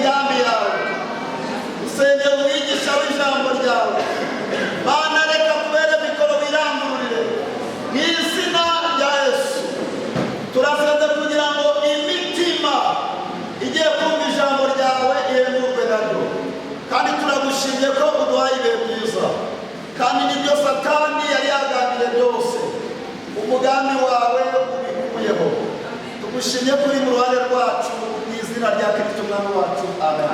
imigambi yawe, usengera umwigisha w'ijambo ryawe. Mana reka kubera mikoro wirangururire mu izina rya Yesu. Turasenze kugira ngo imitima igiye kumva ijambo ryawe ihemurwe naryo, kandi turagushimye ko uduhaye ibihe byiza, kandi nibyo Satani yari yagambiriye byose umugambi wawe ubikuyeho. Tugushimye kuri mu ruhande rwacu mu izina rya Kristo umwami wacu. Amen.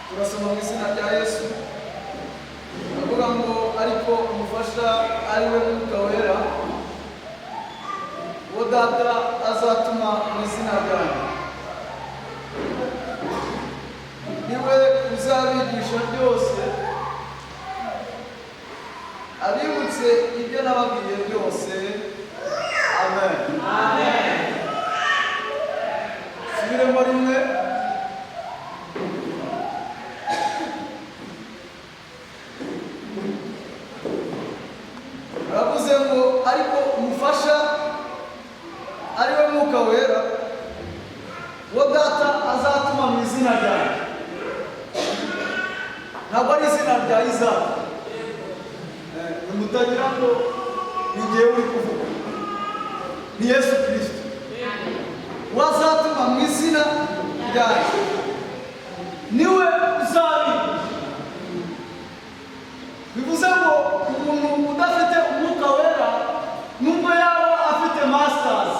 Turasoma mu izina rya Yesu, avuga ngo ariko umufasha ari we Mwuka Wera, uwo Data azatuma mu izina ryanjye, niwe uzabigisha byose, abibutse ibyo nababwiye byose. Amen. Amen. Subiremo rimwe. Aravuze ngo ariko umufasha ari we Mwuka Wera, uwo Data azatuma mu izina ryanjye. Ntabwo ari izina rya Isaka, nimutagira ngo ni jyewe uri kuvuga, ni Yesu Kristo wazatuma mu izina ryanjye, niwe uzabigisha. Bivuze ngo umuntu udafite Umwuka Wera nubwo yaba afite masters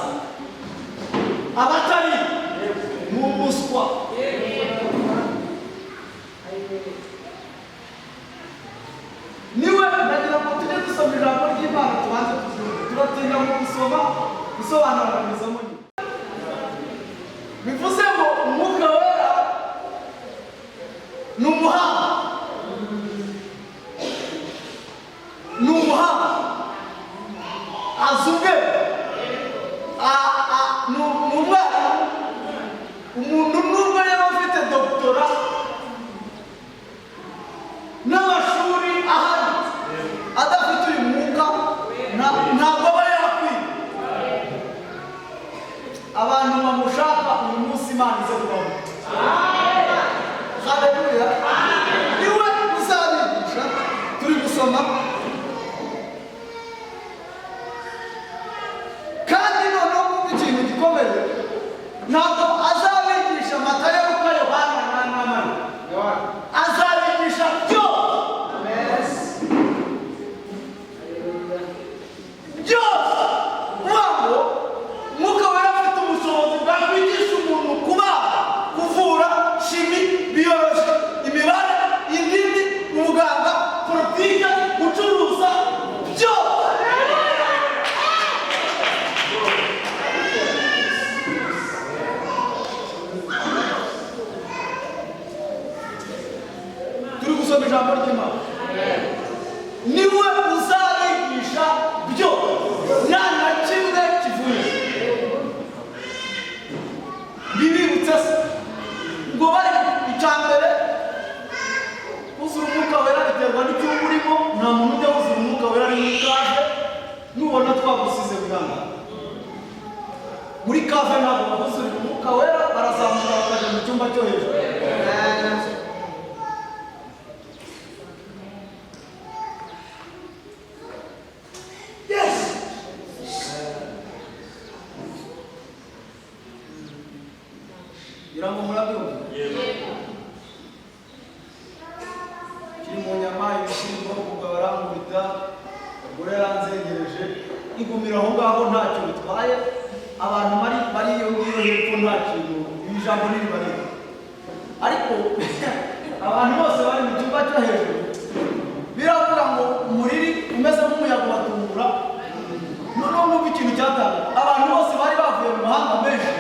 aba atari n'umuswa. Niwe ndagira ngo tujye dusoma ijambo ry'Imana tubanze tubyumve, turatinda mu gusoma gusobanura amasomo. Bivuze ngo Umwuka Wera ni umuhanga, ni umuhanga, azi ubwenge, ni umwarimu. Umuntu nubwo yaba afite doktora n'amashuri ahari, adafite uyu mwuka ntabwo aba yakwiye. Abantu bamushaka uyu munsi Imana ize kubaho. Haleluya. Niwe uzabigisha. Turi gusoma kandi noneho mu ikintu gikomeye, ntabwo azabigisha Matayo, Luka, Yohana na Mariko, azabigisha byose. Byose wabo Mwuka Wera afite ubushobozi bwa kwigisha umuntu kubaga, kuvura, shimi, biyoloji, imibare, indimi, ubuganga, politike, gucuruza, byose. Turi gusoma ijambo ry'Imana. Niwe uzabigisha byose, nta na kimwe kivuye. Bibibutse se ngo bari icya mbere, uzura Umwuka Wera biterwa n'icyo urimo. Nta muntu ujya wuzura Umwuka Wera ari muri kave. Nubona twagusize bwanga muri kave, ntabwo babuzura Umwuka Wera, barazamuka bakajya mu cyumba cyo hejuru. Irango murabyumva? Kiri mu nyama, ibishyimbo, umugabo arangubita, umugore yaranzengera igumira aho ngaho ntacyo bitwaye, abantu bari iyo ngiyo hepfo nta kintu iri jambo niribareba, ariko abantu bose bari mu cyumba cyo hejuru biravuga ngo umuriri umeze nk'umuyaga ubatungura. noneho n'ubwo ikintu cyatanga abantu bose bari bavuye mu mahanga menshi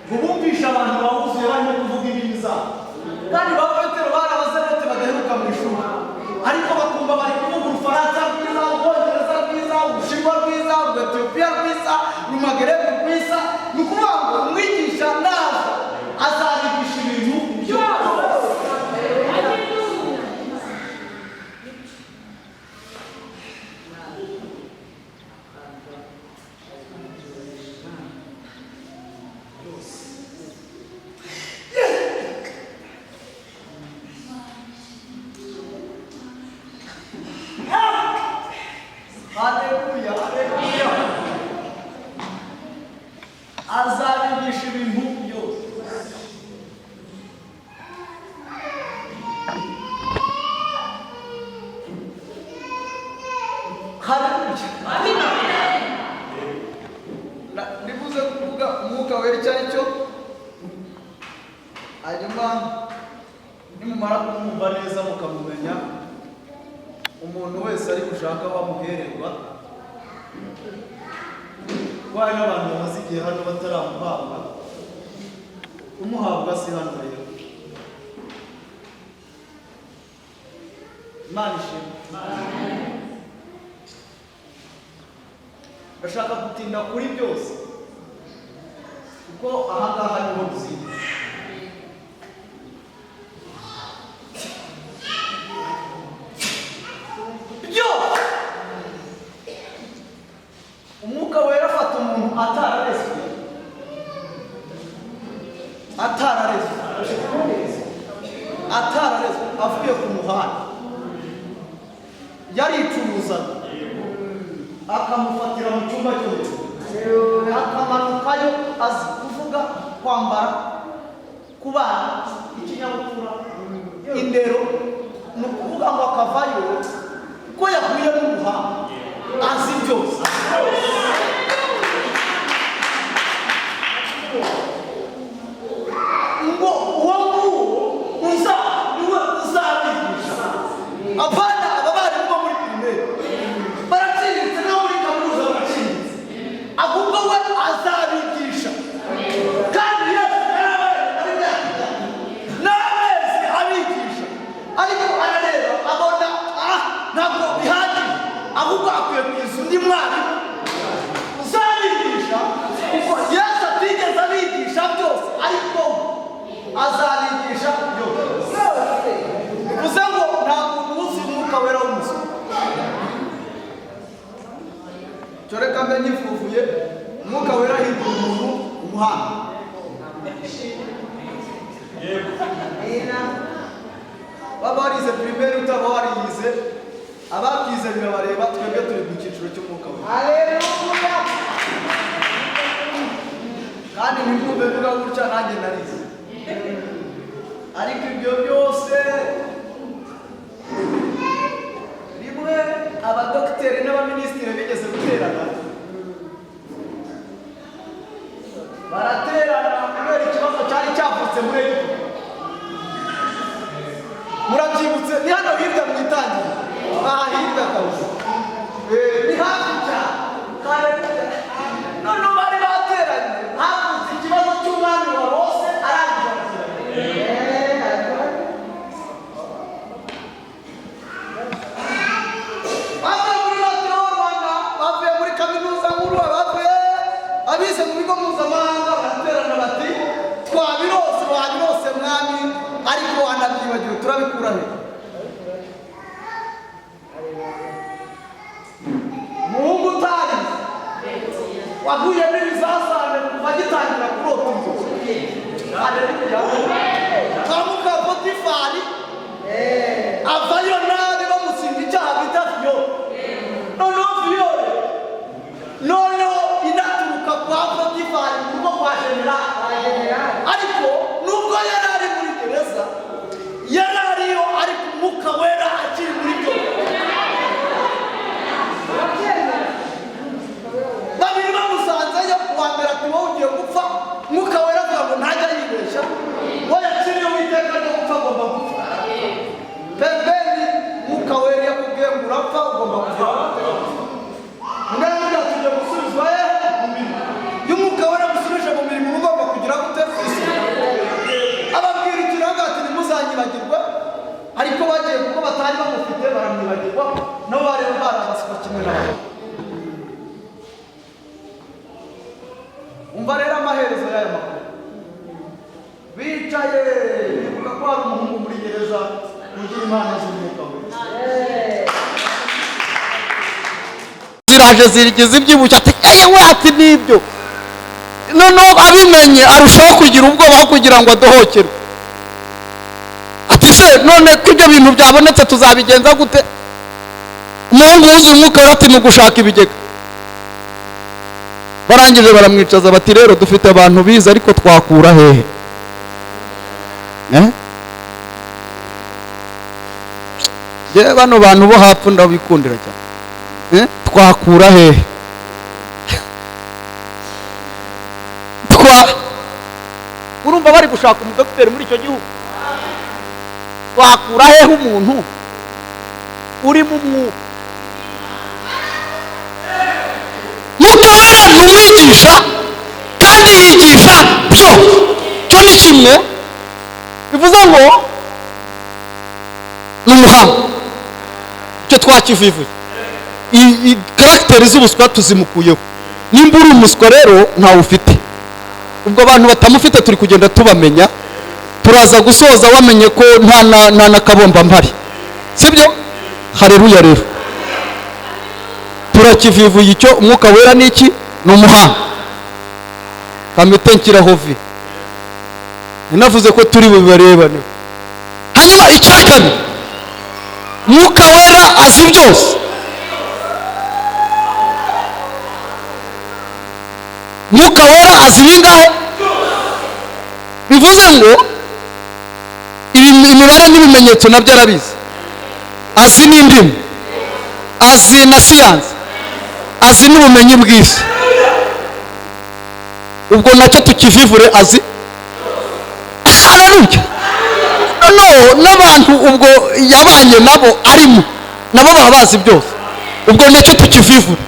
ngo bumvishe abantu bawuzuye barimo kuvuga indimi zabo, kandi ba Petero bari abazenete badaheruka mu ishuri, ariko bakumva bari kuvuga urufaransa rwiza, ubwongereza bwiza, ubushinwa bwiza, ubwetiyopiya bwiza, urumageregu rwiza. ni ukuvuga ngo umwigisha naza azabigisha ibintu byose. Haleluya, haleluya. Azabigisha ibintu byose. Haleluya. Amina. Nibuze kuvuga umwuka wera icyo ari cyo, hanyuma nimumara kumwumva neza mukamumenya, umuntu wese ari gushaka wamuhererwa, kuko hari n'abantu bamaze igihe hano bataramuhabwa, umuhabwa si hano rero. Imana ishimwe. Ndashaka gutinda kuri byose kuko aha ngaha niho muzinga. Umwuka wera afata umuntu atararezwe avuye ku muhanda, yaricuruzaga, akamufatira mu cyumba cyo hejuru, akamanukayo azi kuvuga, kwambara, kubana, ikinyabupfura, indero. ni ukuvuga ngo akavayo ko yahuye n'umuhanda, azi byose. ngo uwo nguwo niwe uzabigisha. Abana abarimu bo muri pirimeri baraciriritse no muri kaminuza baraciriritse, ahubwo we azabigisha. kandi n'amezi abigisha, ariko arareba abona ntabwo bihagije, ahubwo akwiye kwiza undi mwarimu uzabigisha, kuko Yesu atigeze abigisha byose, ariko azabigisha byose. bivuze ngo nta muntu wuzuye umwuka wera w'umusoro. cyo reka mbe nyifufuye, umwuka wera ahindura umuntu umuhanga. waba warize pirimeri utaba wariyize, ababyize birabareba, twebwe turi mu cyiciro cy'umwuka wera. Haleluya. kandi ntimwumve mvuga gutya nanjye narize, ariko ibyo byose rimwe abadogiteri n'abaminisitiri bigeze guterana, baraterana kubera ikibazo cyari cyavutse muri Egiputa. murabyibutse? ni hano hirya mu itangira, aha hirya kabisa, ni hafi cyane. noneho bari bateranye, havutse ikibazo cy'umwami wa Mose arangije. bavuye muri Lotero Rwanda, bavuye muri kaminuza nkuru, bavuye abize mu bigo mpuzamahanga, baraterana bati twabirose mwami, ariko wanabyibagiwe, turabikura he? Muhungu utarize, waguye n'ibizazane kuva gitangira kurota inzozi. Haleluya. Kamuka Potifari avayo nabi bamusinga icyaha bita Viyore. noneho inaturuka kwa Potifari mu rugo kwa Jenerali. ariko nubwo yari ari muri gereza, yari ariyo, ariko umwuka wera akiri muri byo. kimwe n'abandi. Umva rero amaherezo y'aya makuru. Bicaye bibuka ko hari umuhungu muri gereza ugira impano z'umwuka we. Ziraje zirigize ibyibushye ati ewe ati nibyo. Noneho abimenye arushaho kugira ubwoba kugira ngo adohokerwe. Ati se none ko ibyo bintu byabonetse tuzabigenza gute? Umuhungu wuzuye umwuka we ati nugushaka ibigega. Barangije baramwicaza bati rero dufite abantu bize ariko twakura hehe? Je bano bantu bo hapfu ndabikundira cyane. Twakura hehe? Urumva bari gushaka umudokiteri muri icyo gihugu. Twakura hehe umuntu uri mu mwuka? Mukawera n'umwigisha kandi yigisha byo. Cyo ni kimwe bivuze ngo n'umuhanga. Icyo twakivivuye. Karagiteri z'ubuswa tuzimukuyeho. Nimba uri umuswa rero ntawe ufite. Ubwo abantu batamufite turi kugenda tubamenya. Turaza gusoza wamenye ko nta nakabomba mpari. Sibyo? Haleluya rero. Turakivivuye icyo umwuka wera niki? N'umuhanga. Kamite nkiraho vi. Ninavuze ko turi bubarebane. Hanyuma icyakane. Umwuka wera azi byose. Mwuka wera azi bingahe? Bivuze ngo imibare n'ibimenyetso nabyo arabizi. Azi n'indimi, azi na siyansi, azi n'ubumenyi bw'isi. Ubwo nacyo tukivivure azi. Haleluya. No n'abantu ubwo yabanye nabo arimo nabo baba bazi byose. Ubwo nacyo tukivivure.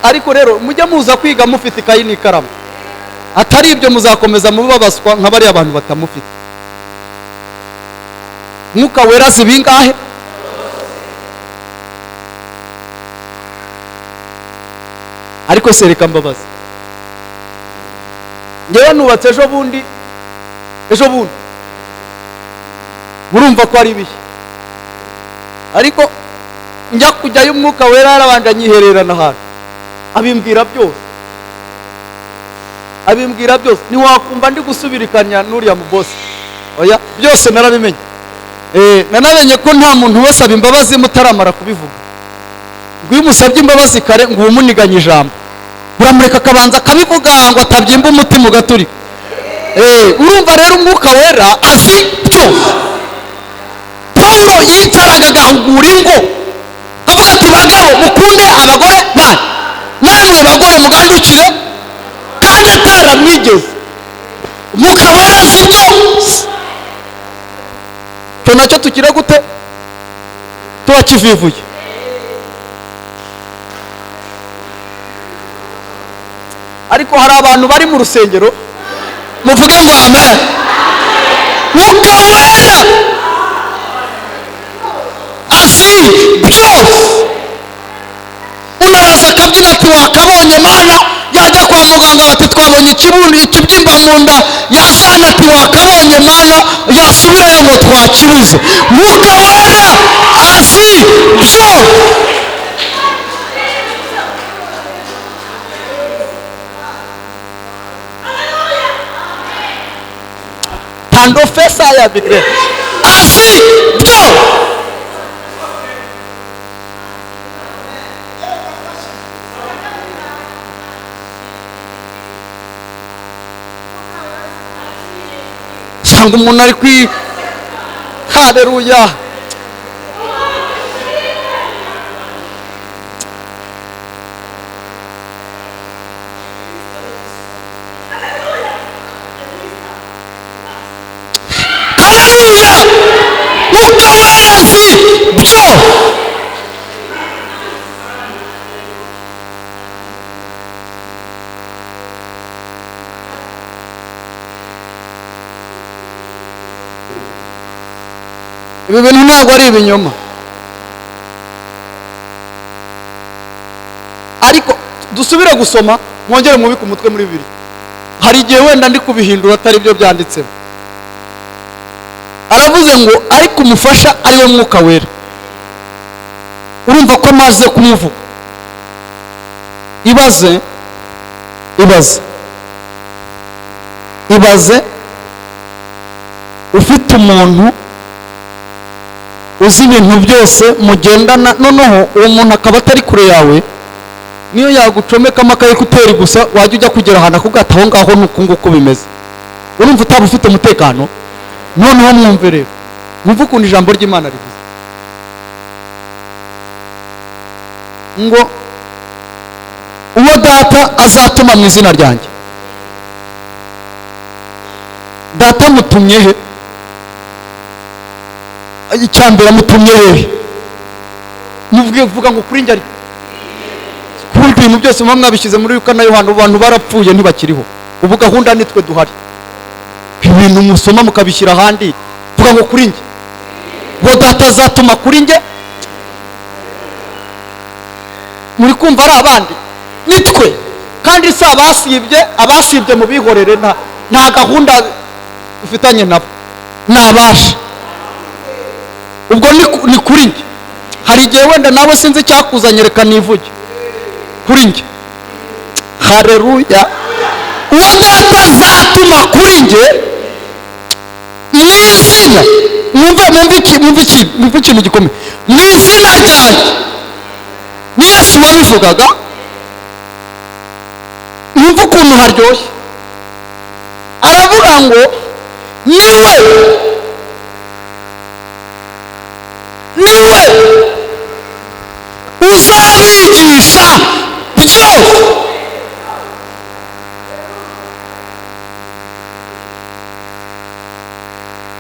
Ariko rero mujya muza kwiga mufite ikayi n'ikaramu. Atari ibyo muzakomeza mubabaswa nka bari abantu batamufite. Mwuka wera zibingahe? Ariko sereka mbabazi. Ngewe nubatse ejo bundi. Murumva ko ari bihe. Ariko njya kujyayo umwuka wera arabanje anyihererana ahantu. Abimbwira byose. Niwakumva ndi gusubirikanya n'uriya mu boss. Oya byose narabimenye. Nanamenye ko nta muntu wese abimbabazi mutaramara kubivuga. Ngwiye umusabye imbabazi kare ngo umuniganye ijambo. Uramureka kabanza kabivuga ngo atabyimba umutima ugaturika. Urumva rero umwuka wera azi byose. Paulo yicaraga agahugura ingo. Avuga ati bagabo mukunde abagore banyu. Namwe bagore mugandukire kandi ataramwigeze. Umwuka wera azi byose. Cyo nacyo tukira gute? Tubakivivuye. Ariko hari abantu bari mu rusengero muvuge ngo amen. Mwuka wera azi byose. Unaza akabyina ati wakabonye mana, yajya kwa muganga bati twabonye ikibyimba mu nda, yazana ati wakabonye mana, yasubirayo ngo twakibuze. Mwuka wera azi byose. Tando fesa ya bigre azi byose. Sanga umuntu ari kwi haleluya. Haleluya. Mwuka wera azi byose. Ibi bintu ntabwo ari ibinyoma. ariko dusubire gusoma mwongere mubike umutwe muri Bibiliya. Hari igihe wenda ndi kubihindura atari byo byanditsemo. Aravuze ngo ariko umufasha ari we Mwuka Wera. Urumva ko amaze kumuvuga. Ibaze ufite umuntu uzi ibintu byose mugendana, noneho uwo muntu akaba atari kure yawe, niyo yagucomekamo akayekuteri gusa wajya ujya kugera ahantu akubwira aho ngaho nuko nguko bimeze. Urumva utaba ufite umutekano? Noneho mwumve rero, mwumve ukuntu ijambo ry'Imana rivuze ngo uwo data azatuma mu izina ryanjye. Data mutumye he? Icyambere mutumye he? Muvuga ngo kuri njye ari kuri ibintu byose mwabishyize muri Luka na Yohana, abantu barapfuye ntibakiriho. Ubu gahunda nitwe duhari. Ibintu musoma mukabishyira ahandi, vuga ngo kuri njye. Uwo data azatuma kuri njye. Muri kumva ari abandi? Nitwe. Kandi si abasibye mu bihorere, nta gahunda ufitanye nabo, nabasha. Ubwo ni kuri njye. Hari igihe wenda nawe sinzi cyakuzanye, reka nivuge kuri njye. Haleluya. Uwo data azatuma kuri njye mu izina, mwumve ikintu gikomeye, mu izina ryanjye. Ni Yesu wabivugaga. Mwumve ukuntu haryoshye. Aravuga ngo niwe uzabigisha byose.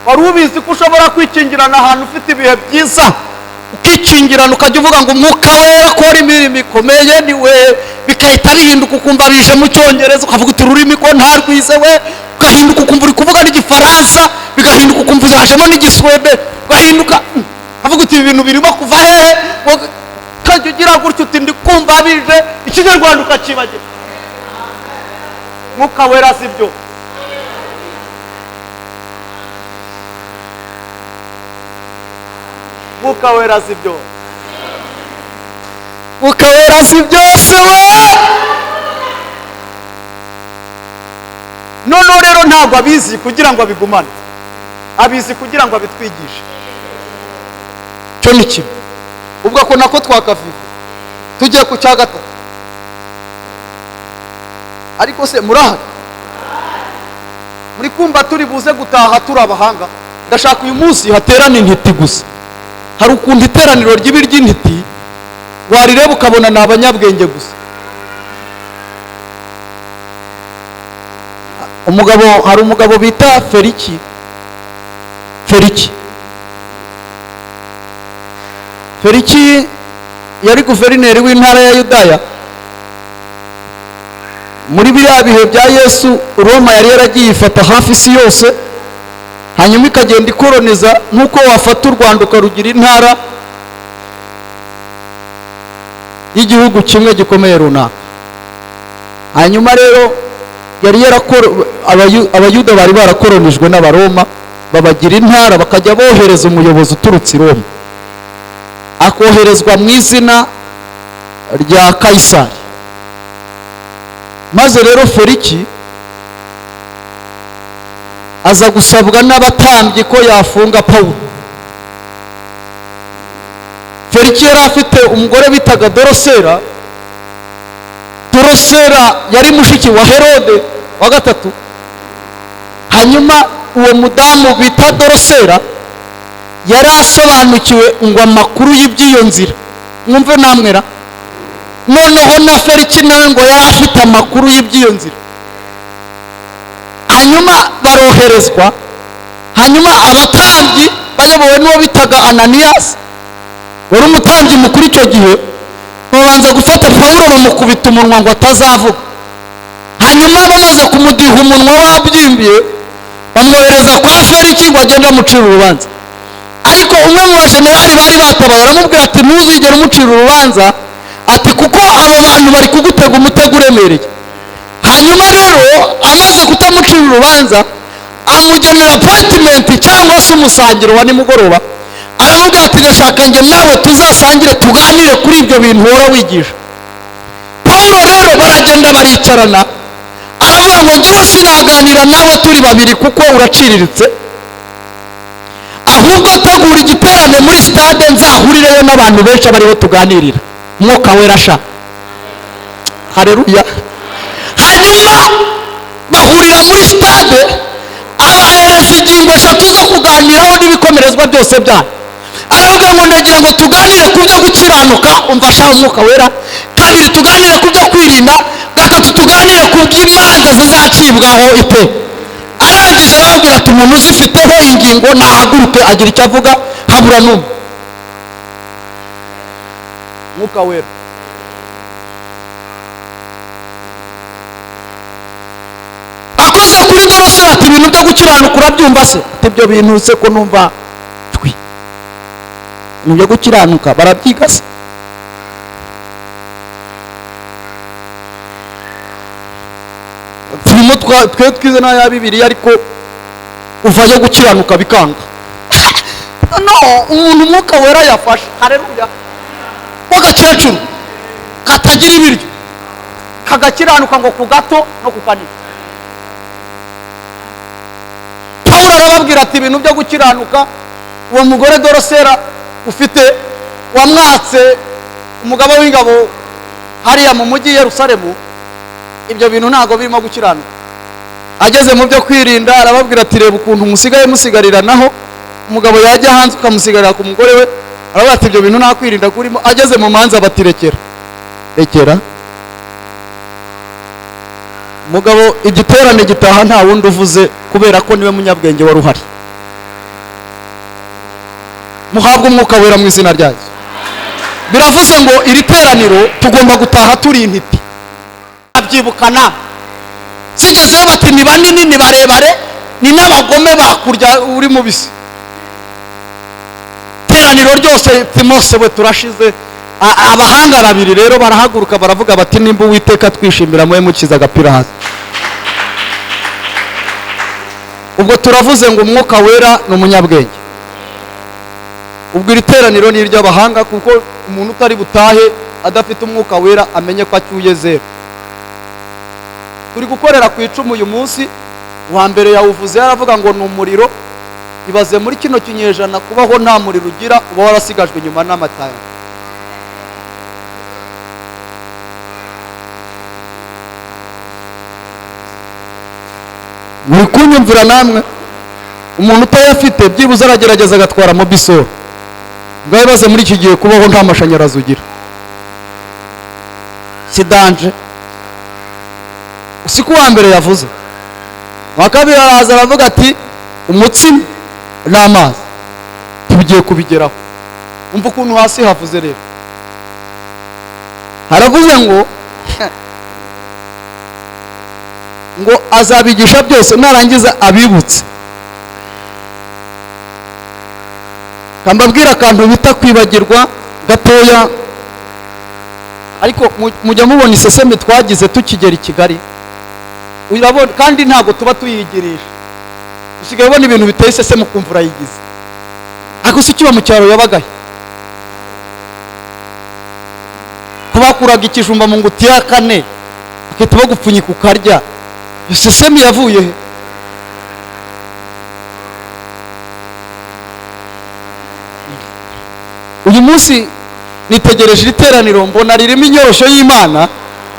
Wari ubizi ko ushobora kwikingirana ahantu ufite ibihe byiza, ukikingirana ukajya uvuga ngo Umwuka Wera akora imirimo ikomeye niwe, bikahita bihinduka ukumva bije mu Cyongereza, ukavuga uti ururimi ko ntarwize we, ugahinduka ukumva uri kuvuga n'Igifaransa, bigahinduka ukumva uzajemo n'Igiswede, ugahinduka ukavuga uti ibintu birimo kuva hehe, ukajya ugira gutyo uti ndi kumva bije, Ikinyarwanda ukakibagira. Mwuka Wera si byo. Mwuka Wera si byo. Mwuka Wera si byose we. Noneho rero ntabwo abizi kugira ngo abigumane, abizi kugira ngo abitwigishe. Cyo ni kimwe. Ubwo ko nako twakaviva tugiye ku cya gatatu. Ariko se murahari? Muri kumva turi buze gutaha turi abahanga? Ndashaka uyu munsi haterana intiti gusa. Hari ukuntu iteraniro ry'ibiryo intiti warireba ukabona ni abanyabwenge gusa. Hari umugabo bita Feliki yari guverineri w'intara ya Yudaya. Muri biriya bihe bya Yesu, Roma yari yaragiye ifata hafi isi yose, hanyuma ikagenda ikoroniza nk'uko wafata u Rwanda ukarugira intara y'igihugu kimwe gikomeye runaka. Hanyuma rero yari abayuda bari barakoronijwe n'Abaroma, babagira intara, bakajya bohereza umuyobozi uturutse i Roma, akoherezwa mu izina rya Kayisari. Maze rero Feliki aza gusabwa n'abatambyi ko yafunga Pawulo. Feliki yari afite umugore bitaga Dorosera. Dorosera yari mushiki wa Herode wa gatatu. Hanyuma uwo mudamu bita Dorosera yari asobanukiwe ngo amakuru y'iby'iyo nzira. Mwumve namwera. Noneho na Feliki nawe ngo yari afite amakuru y'iby'iyo nzira. Hanyuma baroherezwa, hanyuma abatambyi bayobowe n'uwo bitaga Ananiyasi, wari umutambyi mukuru icyo gihe, babanza gufata Pawulo bamukubita umunwa ngo atazavuga. Hanyuma bamaze kumudiha umunwa wabyimbiye, bamwohereza kwa Feliki ngo agende amucira urubanza. Ariko umwe mu bajenerali bari batabaye aramubwira ati ntuzigere umucira urubanza, ati kuko abo bantu bari kugutega umutego uremereye. Hanyuma rero amaze kutamucira urubanza amugenera appointment cyangwa se umusangiro wa nimugoroba, aravuga ati ndashaka njye nawe tuzasangire tuganire kuri ibyo bintu uhora wigisha. Pawulo rero baragenda baricarana, aravuga ngo njyewe sinaganira nawe turi babiri kuko uraciriritse, ahubwo tegura igiterane muri stade nzahurireyo n'abantu benshi abariho tuganirira. Mwuka wera sha, haleluya. Hanyuma bahurira muri stade, abahereza ingingo 3 zo kuganiraho n'ibikomerezwa byose byayo. Aravuga ngo ndagira ngo tuganire ku byo gukiranuka, umva sha Umwuka wera. Kabiri tuganire ku byo kwirinda, gatatu tuganire ku by'imanza zizacibwaho ite. Arangije arababwira ati umuntu uzifiteho ingingo nahaguruke agira icyo avuga, habura n'umwe. Mwuka wera. Akoze kuri Dorosera ati ibintu byo gukiranuka urabyumva se? Ati ibyo bintu se ko numva twi. Ibintu byo gukiranuka barabyiga se? Turimo twe twize n'aya Bibiliya ariko uvayo gukiranuka bikanga. No, umuntu Umwuka wera yafashe, haleluya, w'agakecuru katagira ibiryo kagakiranuka ngo ku gato no ku kanini. Pawulo arababwira ati ibintu byo gukiranuka, uwo mugore Dorosera ufite wamwatse umugabo w'ingabo hariya mu mujyi Yerusalemu, ibyo bintu ntago birimo gukiranuka. Ageze mu byo kwirinda arababwira ati reba ukuntu musigaye musigarira naho umugabo yajya hanze ukamusigarira ku mugore we, aravuga ati ibyo bintu nta kwirinda kurimo. Ageze mu manza batirekera rekera. Mugabo igiterane gitaha nta wundi uvuze kubera ko niwe munyabwenge wari uhari. Muhabwe Umwuka wera mu izina rya Yesu. Biravuze ngo iri teraniro tugomba gutaha turi intiti. Abyibukana sigezeho bati ni banini ni barebare ni n'abagome bakurya uri mu bisi. Teraniro ryose Timose we turashize. Abahanga babiri rero barahaguruka baravuga bati nimba Uwiteka twishimira mwe mukiza agapira hasi. Ubwo turavuze ngo Umwuka wera ni umunyabwenge. Ubwo iri teraniro ni iry'abahanga kuko umuntu utari butahe adafite Umwuka wera amenye ko acyuye zero. Turi gukorera ku icumu uyu munsi, wa mbere yawuvuze yaravuga ngo ni umuriro. Ibaze muri kino kinyejana kubaho nta muriro ugira, uba warasigajwe inyuma n'amatara. Muri kunyumvira namwe? Umuntu utayafite byibuze aragerageza agatwara mobisoro. Ngaho ibaze muri iki gihe kubaho nta mashanyarazi ugira, si danje. Usiku wa mbere yavuze, wa kabiri araza aravuga ati umutsima n'amazi tugiye kubigeraho. Umva ukuntu hasi havuze rero. Haravuze ngo azabigisha byose narangiza abibutse. Kambabwira akantu bita kwibagirwa gatoya, ariko mujya mubona iseseme twagize tukigera i Kigali. Urabona kandi ntago tuba tuyigirisha. Usigaye ubona ibintu biteye iseseme ukumva urayigize. Ako si kiba mu cyaro yabagaye. Kubakuraga ikijumba mu ngutiya ya 4 akita bagupfunyika ukarya. Iseseme yavuye he? Uyu munsi nitegereje iri teraniro mbona ririmo inyorosho y'Imana,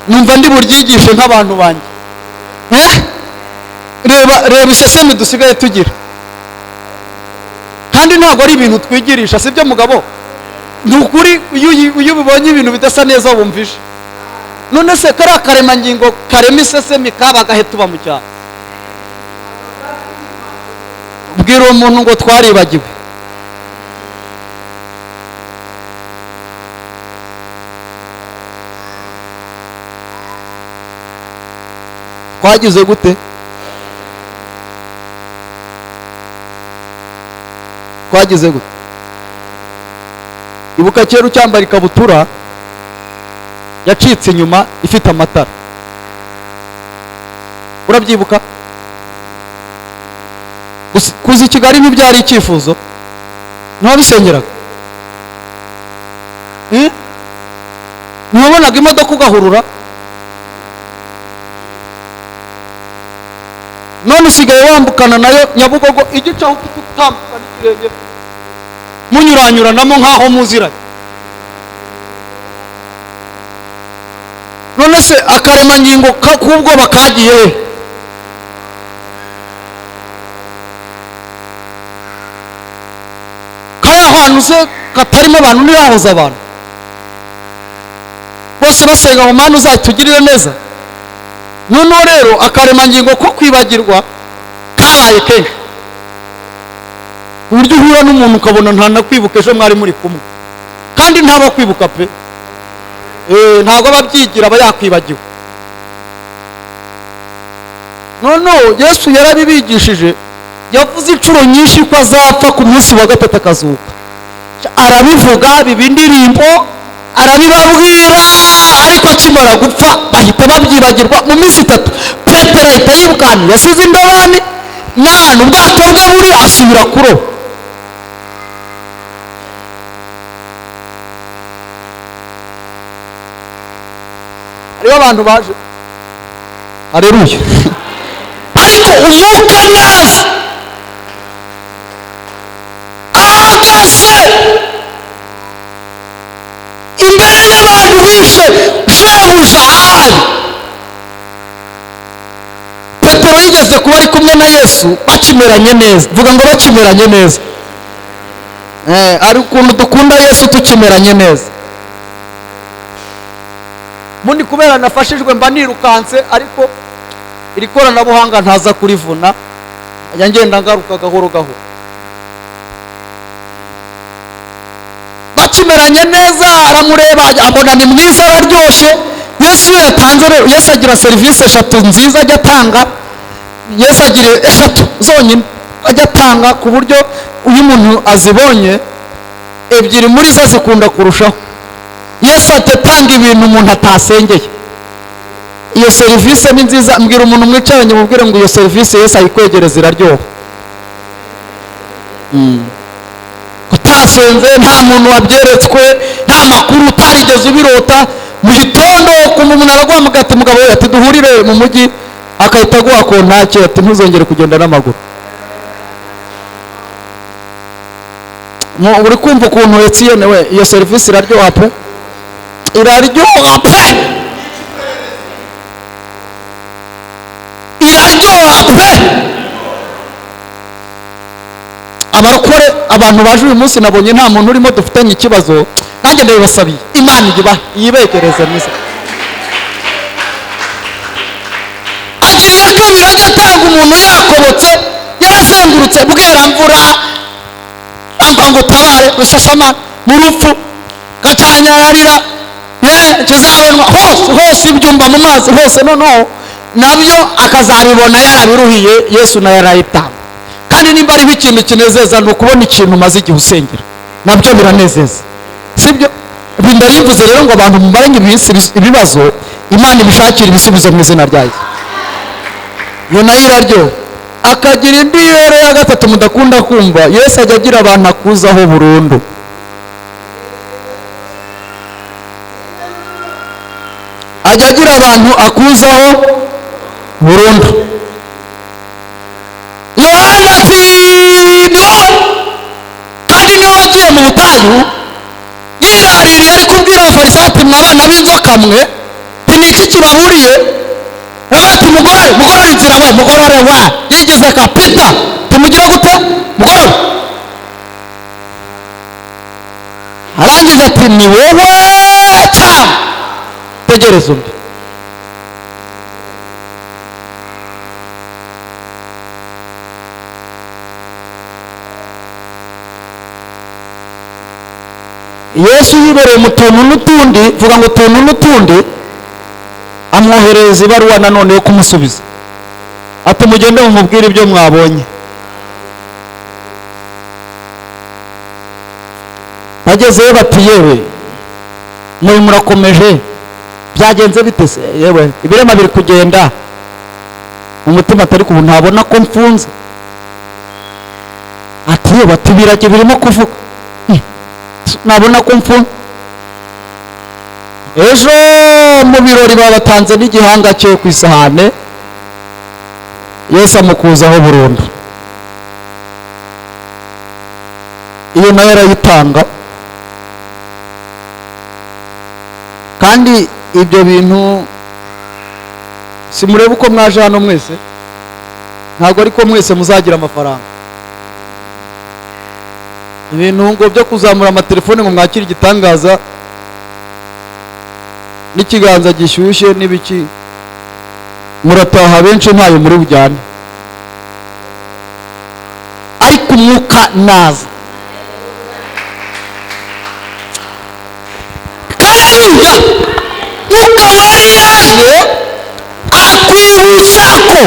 numva ndi buryigishe nk'abantu banjye. Reba iseseme dusigaye tugira. Kandi ntabwo ari ibintu twigirisha, sibyo mugabo? Nukuri uyu bibonye ibintu bidasa neza wumvishe. None se kari akaremangingo karema iseseme kabagahe tuba mu cyaro? Bwira uwo muntu ngo twaribagiwe. Twagize gute? Twagize gute? Ibuka kera ucyambara ikabutura yacitse inyuma ifite amatara, urabyibuka? Kuza i Kigali ntibyari icyifuzo, ntiwabisengeraga? ntiwabonaga imodoka ugahurura? none usigaye wambukana nayo Nyabugogo igicaho ufite utambuka n'ikirenge munyuranyuranamo nk'aho muziranye. none se akaremangingo k'ubwoba kagiye he? kari ahantu se katarimo abantu ntirahoza abantu bose basenga mu Mana uzatugirire neza. noneho rero akaremangingo ko kwibagirwa kabaye kenshi, uburyo uhura n'umuntu ukabona ntanakwibuka ejo mwari muri kumwe, kandi ntaba kwibuka pe, ntabwo aba abyigira, aba yakwibagiwe. noneho Yesu yarabibigishije, yavuze inshuro nyinshi ko azapfa ku munsi wa gatatu akazuka, arabivuga biba indirimbo, arabibabwira, ariko akimara gupfa bahita babyibagirwa. mu minsi 3 Petero ahita yibukana yasize indobani n'ahantu ubwato bwe buri, asubira kuroba. hariho abantu baje, haleluya, ariko umwuka naza ahagaze imbere y'abantu bishe shebuja ahari. Petero yigeze kuba ari kumwe na Yesu bakimeranye neza, vuga ngo bakimeranye neza. Ari ukuntu dukunda Yesu tukimeranye neza. Mundi kubera nafashijwe mba nirukanse, ariko iri koranabuhanga ntaza kurivuna, ngenda ngaruka gahoro gahoro. bakimeranye neza, aramureba abona ni mwiza, araryoshye. Yesu yatanze rero, Yesu agira serivisi 3 nziza ajya atanga. Yesu agira 3 zonyine ajya atanga, ku buryo uyu muntu azibonye 2 muri zo zikunda kurushaho. Yesu atatanga ibintu umuntu atasengeye. Iyo serivisi ni nziza. Mbwira umuntu mwicaranye mubwire ngo iyo serivisi Yesu ayikwegereza iraryoha. Utasenze, nta muntu wabyeretswe, nta makuru utarigeze ubirota, mu gitondo kumva umuntu araguhamagara ati mugabo ati duhurire mu mujyi, akahita aguha kontake ati ntuzongere kugenda n'amaguru. uri kumva ukuntu Etienne we iyo serivisi iraryoha pe, iraryoha pe, iraryoha pe. abarokore abantu baje uyu munsi nabonye nta muntu urimo dufitanye ikibazo, nanjye ndabibasabiye Imana yibegereze mwiza. agira kabiri ajya atanga umuntu yakobotse, yarazengurutse bweramvura, ngo tabare usasama mu rupfu, gacanyararira kizabonwa hose ibyumba mu mazi hose, noneho nabyo akazabibona yarabiruhiye. Yesu nayo yarayitanga. kandi nimba ari ikintu kinezeza ni ukubona ikintu umaze igihe usengera, nabyo biranezeza, sibyo? Ndarivuze rero ngo abantu mumaranye ibibazo, Imana ibishakira ibisubizo mu izina rya Yesu. Yo nayo iraryoha. Akagira indi rero ya 3 mudakunda kumva, Yesu ajya agira abantu akuzaho burundu. ajya agira abantu akuzaho burundu. Yohana ati ni wowe, kandi niwe wagiye mu butayu yiraririye, ari kubwira abafarisayo ati mwabana b'inzoka mwe, niki kibahuriye? ati mugorore inzira we, mugorore wa, yigeze ka Peter tumugira gute? Mugorore. arangije ati ni wowe cyangwa tegereza undi. Yesu yibereye mu tuntu n'utundi, vuga ngo tuntu n'utundi, amwohereza ibaruwa nanone yo kumusubiza ati mugende mumubwire ibyo mwabonye. bagezeyo bati yewe muri murakomeje, byagenze bite se? Yewe ibirema biri kugenda umutima atari ku ntabona ko mfunze. Ati yewe tubirage birimo kuvuga nabona ko mfunze. Ejo mu birori babatanze n'igihanga cyo ku isahane, Yesu amukuzaho burundu. Iyo nayo arayitanga. Kandi ibyo bintu simurebe uko mwaje hano mwese, ntabwo ariko mwese muzagira amafaranga. Ibintu ngo byo kuzamura amatelefone ngo mwakire igitangaza n'ikiganza gishyushye n'ibiki, murataha benshi ntayo muri bujyane. Ariko umwuka naza. Haleluya! Mwuka wari yaje akwibutsa ko,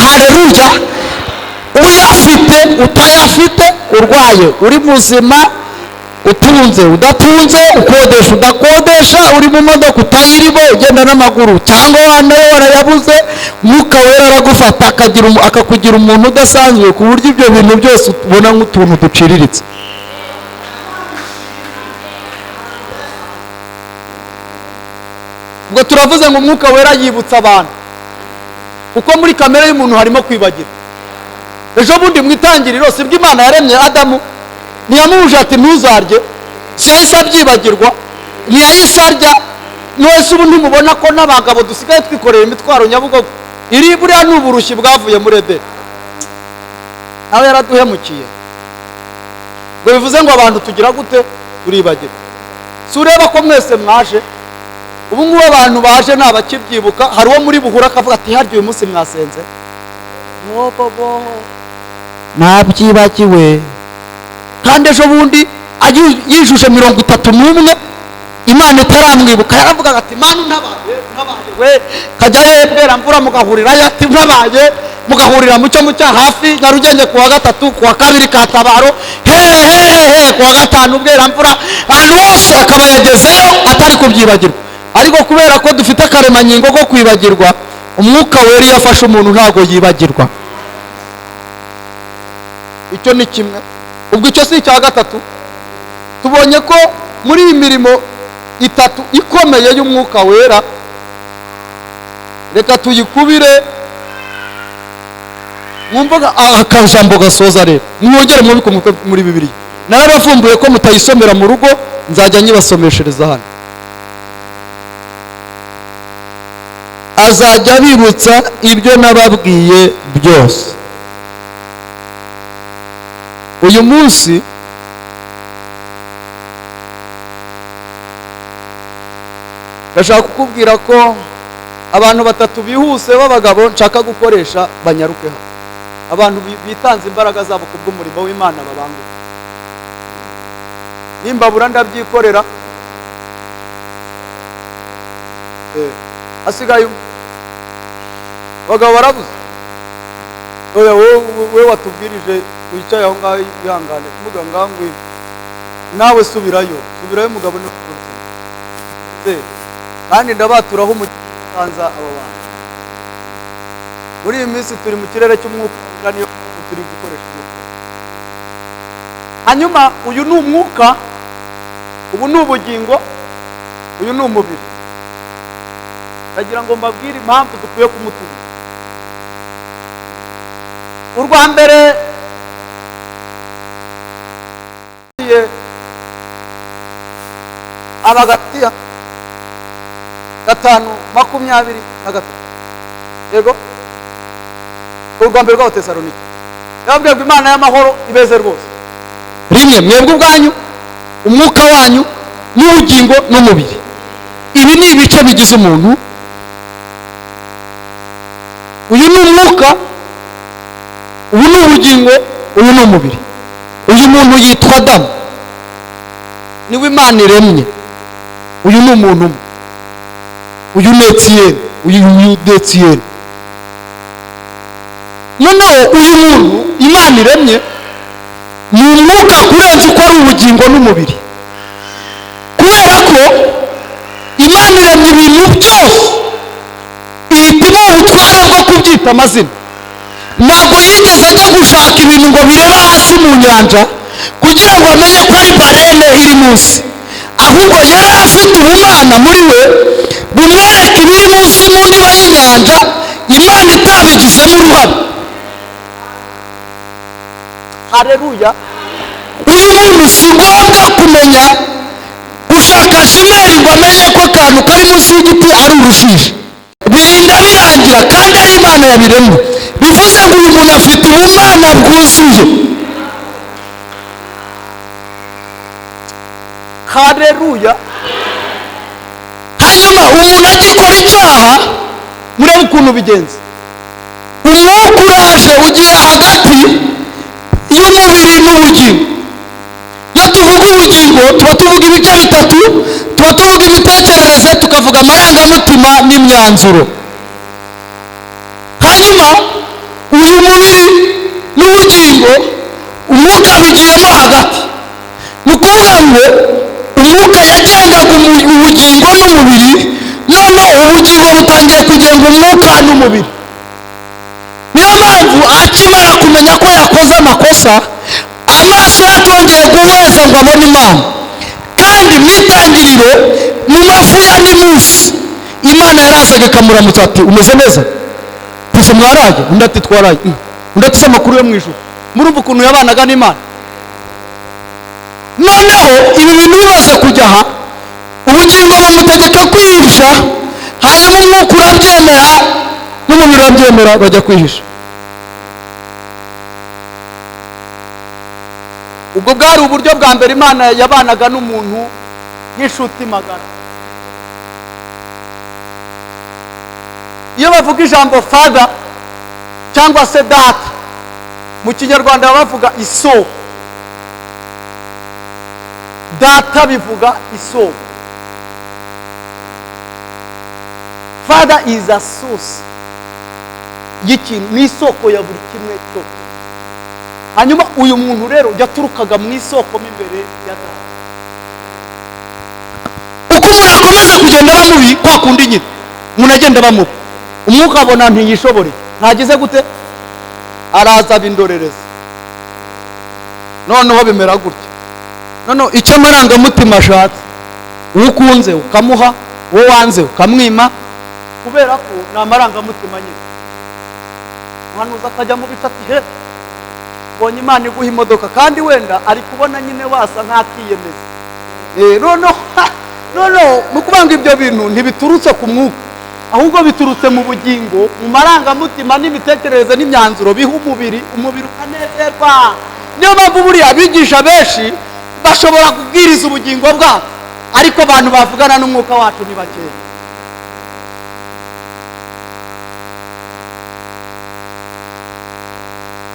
haleluya, uyafite utayafite, urwaye uri muzima, utunze udatunze, ukodesha udakodesha, uri mu modoka utayirimo, ugenda n'amaguru cyangwa wanayo warayabuze, Mwuka Wera aragufata akakugira umuntu udasanzwe, ku buryo ibyo bintu byose ubona nk'utuntu duciriritse. Ubwo turavuze ngo Umwuka Wera yibutsa abantu, kuko muri kamere y'umuntu harimo kwibagira. Ejo bundi mu itangiriro sibwo Imana yaremye Adamu, ntiyamubuje ati ntuzarye, si yahise abyibagirwa, ntiyahise arya. Mwese ubu ntimubona ko n'abagabo dusigaye twikorera imitwaro Nyabugogo? Iri buriya ni uburushyi bwavuye muri Edeni. Nawe yaraduhemukiye. Ngo bivuze ngo abantu tugira gute? Turibagira. Si ureba ko mwese mwaje? Ubu ngubu abantu baje ntabakibyibuka. Hari uwo muri buhura akavuga ati harya uyu munsi mwasenze? No bobo, nabyibagiwe. Kandi ejo bundi yijuje 31 Imana itaramwibuka, yaravuga ati Mana ntabaye we, kajyayo Ebera mvura mugahurirayo, ati ntabaye mugahurira mu cyo mu cya hafi Nyarugenge kuwa gatatu, kuwa kabiri Katabaro, kuwa gatanu Bwera mvura, ahantu hose akaba yagezeyo atari kubyibagirwa. Ariko kubera ko dufite akaremangingo ko kwibagirwa, Umwuka Wera yafashe umuntu ntago yibagirwa. Icyo ni kimwe. Ubwo icyo si icya gatatu. Tubonye ko muri iyi mirimo itatu ikomeye y'Umwuka Wera, reka tuyikubire mwumvaga akajambo gasoza rero. Mwongere mubiko muri Bibiliya. Narabavumbuye ko mutayisomera mu rugo, nzajya nyibasomeshereza hano. Azajya bibutsa ibyo nababwiye byose. Uyu munsi ndashaka kukubwira ko abantu batatu bihuse b'abagabo nshaka gukoresha banyarukeho. Abantu bitanze imbaraga zabo kubw'umurimo w'Imana babanguka. Nimbabura ndabyikorera. Asigaye bagabo barabuze. Oya we watubwirije wicaye aho ngaho yihangane, muga ngangwe nawe subirayo mugabo no kurutse. Kandi ndabaturaho umutanza abo bantu. Muri iyi minsi turi mu kirere cy'umwuka, niyo turi gukoresha umwuka. Hanyuma uyu ni umwuka, ubu ni ubugingo, uyu ni umubiri. Ndagira ngo mbabwire impamvu dukwiye kumutunga. Urwa mbere Abagatiya 5:23. Yego, urwa mbere rwa Tesalonike yababwiye ngo Imana y'amahoro ibeze rwose rimwe mwebwe ubwanyu, umwuka wanyu n'ubugingo n'umubiri. Ibi ni ibice bigize umuntu. Uyu ni umwuka, uyu ni ubugingo, uyu ni umubiri. Uyu muntu yitwa Adamu, niwe Imana iremye. Uyu ni umuntu umwe. Uyu ni Etiyeni, uyu ni Etiyeni. Noneho uyu muntu Imana iremye ni umwuka kurenza uko ari ubugingo n'umubiri, kubera ko Imana iremye ibintu kumwita amazina. Ntabwo yigeze ajya gushaka ibintu ngo bireba hasi mu nyanja kugira ngo amenye ko ari barene iri munsi, ahubwo yari afite ubumana muri we bumwereka ibiri munsi mu ndiba y'inyanja Imana itabigizemo uruhare. Haleluya. Uyu muntu si ngombwa kumenya gushaka shimeri ngo amenye ko akantu kari munsi y'igiti ari urushishi. Birinda birangira kandi ari Imana yabiremye. Bivuze ngo uyu muntu afite ubumana bwuzuye. Haleluya. Hanyuma umuntu agikora icyaha, murebe ukuntu bigenza. Umwuka uraje ugiye hagati y'umubiri n'ubugingo. Iyo tuvuga ubugingo tuba tuvuga ibice bitatu, tuba tuvuga imitekerereze, tukavuga amarangamutima n'imyanzuro. Hanyuma uyu mubiri n'ubugingo umwuka bigiyemo hagati. Ni ukuvuga ngo umwuka yagengaga ubugingo n'umubiri, noneho ubugingo butangiye kugenga umwuka n'umubiri. Niyo mpamvu akimara kumenya ko yakoze amakosa, amaso yatongeye guheza ngo abone Imana. Kandi mu itangiriro mu mafu ya nimusi Imana yarazaga ikamuramutsa ati umeze neza, tuze mwaraje, undi ati twaraye, undi ati amakuru yo mu ijuru. Murumva ukuntu yabanaga n'Imana. Noneho ibi bintu bimaze kujya aha, ubugingo bumutegeka kwihisha, hanyuma umwuka urabyemera n'umubiri urabyemera, bajya kwihisha. Ubwo bwari uburyo bwa mbere Imana yabanaga n'umuntu nk'inshuti magara. Iyo bavuga ijambo father cyangwa se data, mu Kinyarwanda bavuga isoko. Data bivuga isoko. Father is a source y'ikintu, ni isoko ya buri kimwe cyose. Hanyuma uyu muntu rero yaturukaga mu isoko imbere ya data. Uko umuntu akomeza kugenda bamubi kwa kundi nyine, umuntu agenda bamubi, umwuka abona ntiyishobore, ntagize gute, araza bindorereza. Noneho bimera gutya. Noneho icyo amarangamutima ashatse, uwo ukunze ukamuha, uwo wanze ukamwima, kubera ko ni amarangamutima nyine. Umuhanuzi akajya mu bice ati he, bonye Imana iguha imodoka, kandi wenda ari kubona nyine wasa nk'akiyemeza. Noneho ni ukuvuga ngo ibyo bintu ntibiturutse ku mwuka, ahubwo biturutse mu bugingo, mu marangamutima n'imitekerereze n'imyanzuro biha umubiri ukanezerwa. Niyo mpamvu buriya abigisha benshi bashobora kubwiriza ubugingo bwabo, ariko abantu bavugana n'umwuka wacu ni bakeya.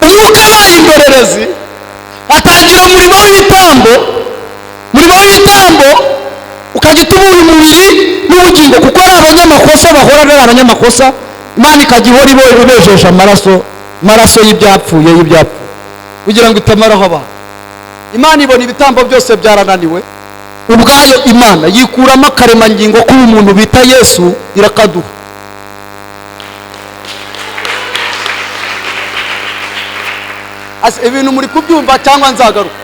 Umwuka abaye indorerezi atangira umurimo w'ibitambo ukagituma uyu mubiri n'ubugingo, kuko ari abanyamakosa, bahora ari abanyamakosa. Imana ikajya ihora ibejesha amaraso y'ibyapfuye kugira ngo itamaraho abantu. Imana ibona ibitambo byose byarananiwe, ubwayo Imana yikuramo akaremangingo k'uyu muntu bita Yesu, irakaduha. Ibintu muri kubyumva cyangwa nzagaruka?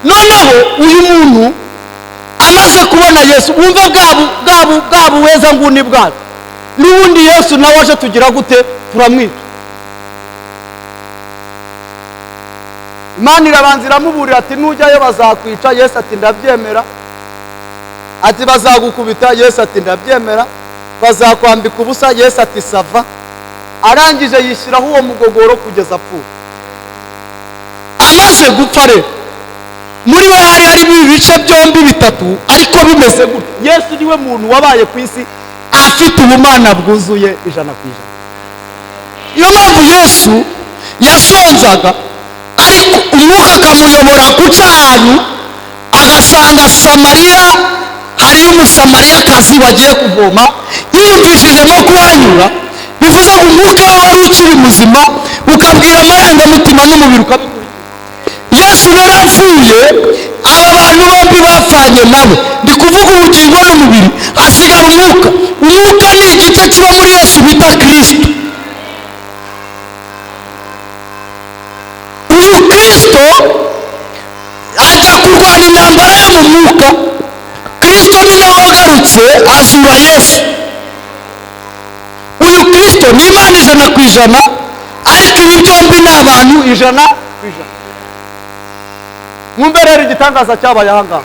Noneho uyu muntu amaze kubona Yesu, wumva bwa buweza nguni bwacu, n'ubundi Yesu nawe aje tugira gute, turamwica. Imana irabanza iramuburira ati nujyayo bazakwica. Yesu ati ndabyemera. Ati bazagukubita. Yesu ati ndabyemera. Bazakwambika ubusa. Yesu ati sava. Arangije yishyiraho uwo mugogoro kugeza apfuye. Amaze gupfa rero, muri we hari harimo ibice byombi bitatu, ariko bimeze gutya. Yesu niwe muntu wabaye ku isi afite ubumana bwuzuye 100%. Iyo mpamvu Yesu yasonzaga, ariko umwuka akamuyobora guca ahantu, agasanga Samariya hariyo umusamariyakazi wagiye kuvoma. Yiyumvishijemo kuhanyura, bivuze ngo umwuka we wari ukiri muzima ukabwira amarangamutima n'umubiri ukabikurikiza. Yesu yarapfuye, aba bantu bombi bapfanye nawe, ndi kuvuga ubugingo n'umubiri, hasigara umwuka. Umwuka ni igice kiba muri Yesu bita Kristo. Uyu Kristo ajya kurwana intambara yo mu mwuka. Kristo ni nawe wagarutse azura Yesu. Uyu Kristo ni Imana 100%, ariko ibi byombi ni abantu 100%. Mwumve rero igitangaza cyabaye aha ngaha.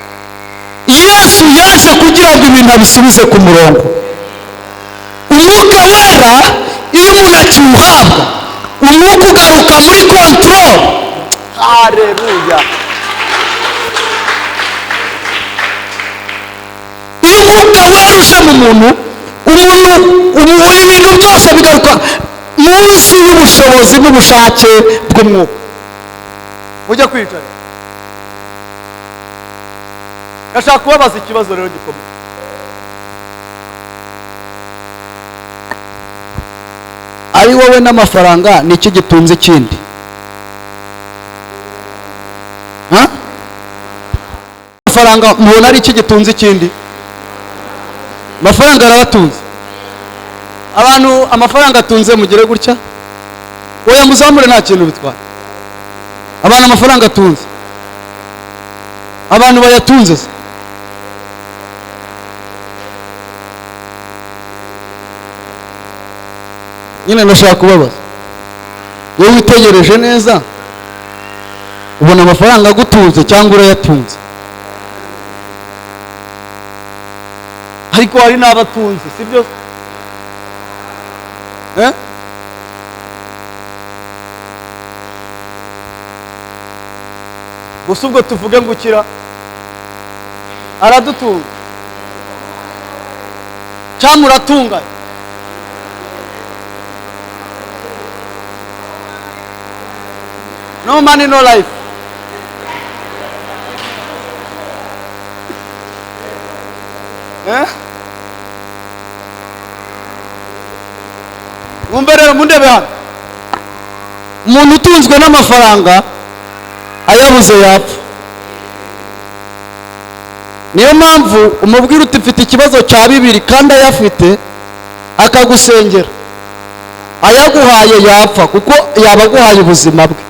Yesu yaje kugira ngo ibintu abisubize ku murongo. Umwuka wera iyo umuntu akiwuhabwa, umwuka ugaruka muri control. Haleluya. Iyo umwuka wera uje mu muntu, ibintu byose bigaruka munsi y'ubushobozi n'ubushake bw'umwuka. Ujya kwicara. Ndashaka kubabaza ikibazo rero gikomeye. Ari wowe n'amafaranga ni iki gitunze ikindi? Amafaranga mubona ari iki gitunze ikindi? Amafaranga arabatunze. Abantu amafaranga atunze mugire gutya, oya muzamure nta kintu bitwara. Abantu amafaranga atunze, abantu bayatunze se. Nyine ndashaka kubabaza, wowe witegereje neza ubona amafaranga agutunze cyangwa urayatunze? Ariko hari n'abatunze, sibyo? Gusa ubwo tuvuge ngo ukira aradutunga cyangwa uratunganye? No money, no life. Mwumve rero mundebe hano. Umuntu utunzwe n'amafaranga ayabuze yapfa. Niyo mpamvu umubwira uti mfite ikibazo cya 2 kandi ayafite akagusengera, ayaguhaye yapfa kuko yabaguhaye ubuzima bwe.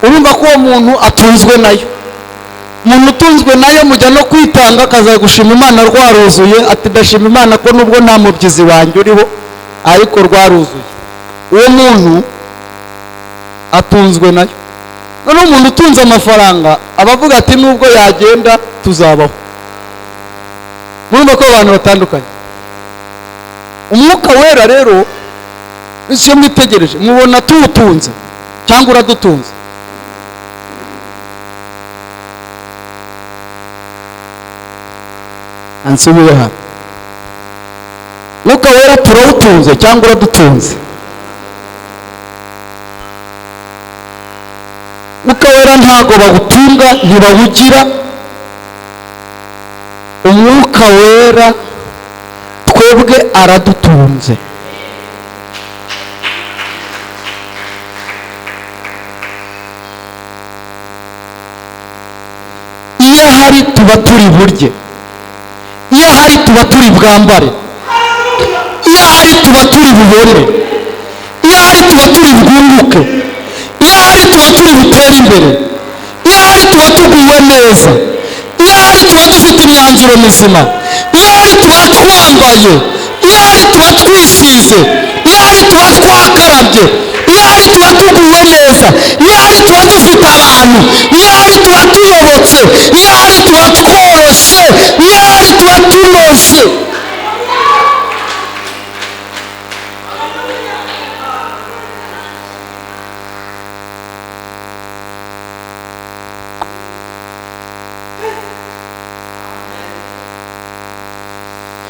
Urumva ko uwo muntu atunzwe nayo. Umuntu utunzwe nayo mujya no kwitanga akazagushima Imana rwaruzuye, ati ndashima Imana ko nubwo nta mubyizi wanjye uriho ariko rwaruzuye. Uwo muntu atunzwe nayo. None umuntu utunze amafaranga abavuga ati nubwo yagenda tuzabaho. Murumva ko abantu batandukanye. Umwuka wera rero icyo mwitegereje mubona tuwutunze cyangwa uradutunze? Ansubiye hano. Mwuka wera turawutunze cyangwa uradutunze? Mwuka wera ntago bawutunga ntibawugira. Umwuka wera twebwe aradutunze. Iyo hari tuba turi burye, iyo hari tuba turi bwambare, iyo hari tuba turi bubone, iyo hari tuba turi bwunguke, iyo hari tuba turi butere imbere, iyo hari tuba tuguwe neza, iyo hari tuba dufite imyanzuro mizima, iyo hari tuba twambaye, iyo hari tuba twisize, iyo hari tuba twakarabye, iyo hari tuba tuguwe neza, iyo hari tuba dufite abantu, iyo hari tuba tuyobotse, iyo hari tuba tworoshye, iyo hari tuba tunoze.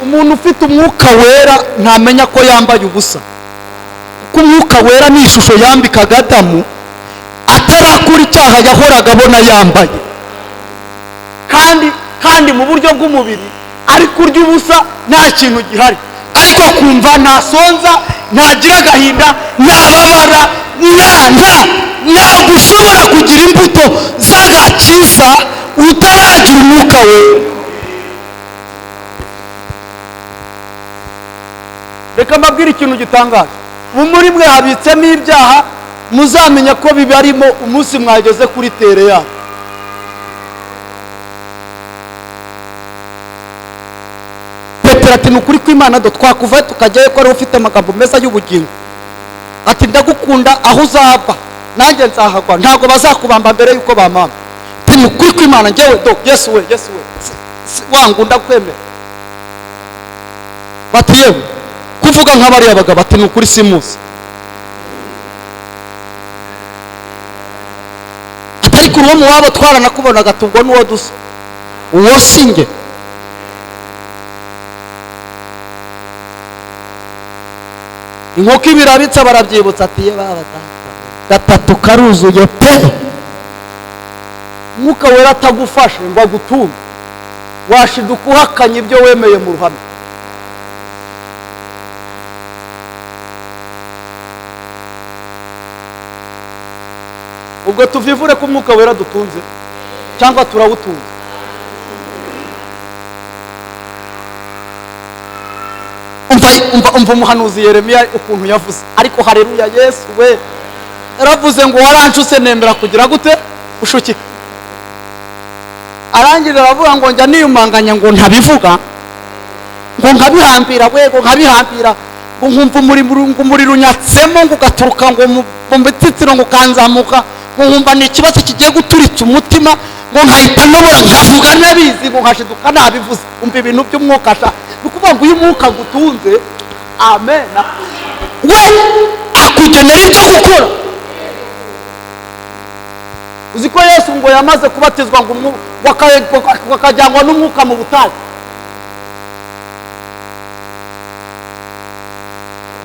Umuntu ufite umwuka wera ntamenya ko yambaye ubusa, kuko umwuka wera ni ishusho yambikaga Adamu atarakura icyaha yahoraga abona yambaye, kandi mu buryo bw'umubiri ari kurya ubusa nta kintu gihari, ariko akumva ntasonza, ntagira agahinda, ntababara, ntabwo ushobora kugira imbuto z'agakiza utaragira umwuka we. Reka mbabwire ikintu gitangaje, ubu muri mwe habitsemo ibyaha muzamenya ko bibarimo umunsi mwageze kuri tere yabo. Petero ati nukuri kw'Imana do twakuvayo tukajyayo ko ari ufite amagambo meza y'ubugingo. Ati ndagukunda aho uzava nanjye nzahagwa, ntabwo bazakubamba mbere yuko bamama. Ati nukuri kw'Imana njyewe do Yesu we wangu ndakwemera. Bati yewe kuvuga nk'abari abagabo, ati nukuri simuzi. Atari kuri uwo mu wabo twaranakubonaga tubwo n'uwo dusa, uwo singe. Inkoko ibirabitsa barabyibutsa, ati ye baba gatatu karuzuye pe. Mwuka wera atagufashe ngo agutume washiduka uhakanye ibyo wemeye mu ruhame. Ubwo tuvivure ko umwuka wera dutunze cyangwa turawutunze. Umva umuhanuzi Yeremiya ukuntu yavuze, ariko haleluya Yesu we. Yaravuze ngo waranshuse nemera kugira gute ushukika. Arangirira aravuga ngo njya niyumanganya ngo ntabivuga, ngo nkabihambira we, ngo nkabihambira ngo nkumva muri runyatsemo ngo gaturuka ngo mu mbititiro ngo kanzamuka, ngo nkumva ni ikibazo kigiye guturitsa umutima, ngo nkahita nobora nkavuga nabizi, ngo nkashiduka nabivuze. Umva ibintu by'umwuka sha, nukuvuga ngo uyu mwuka gutunze, amen, we akugenera ibyo gukora. Uziko Yesu ngo yamaze kubatizwa ngo wakajyangwa n'umwuka mu butayu.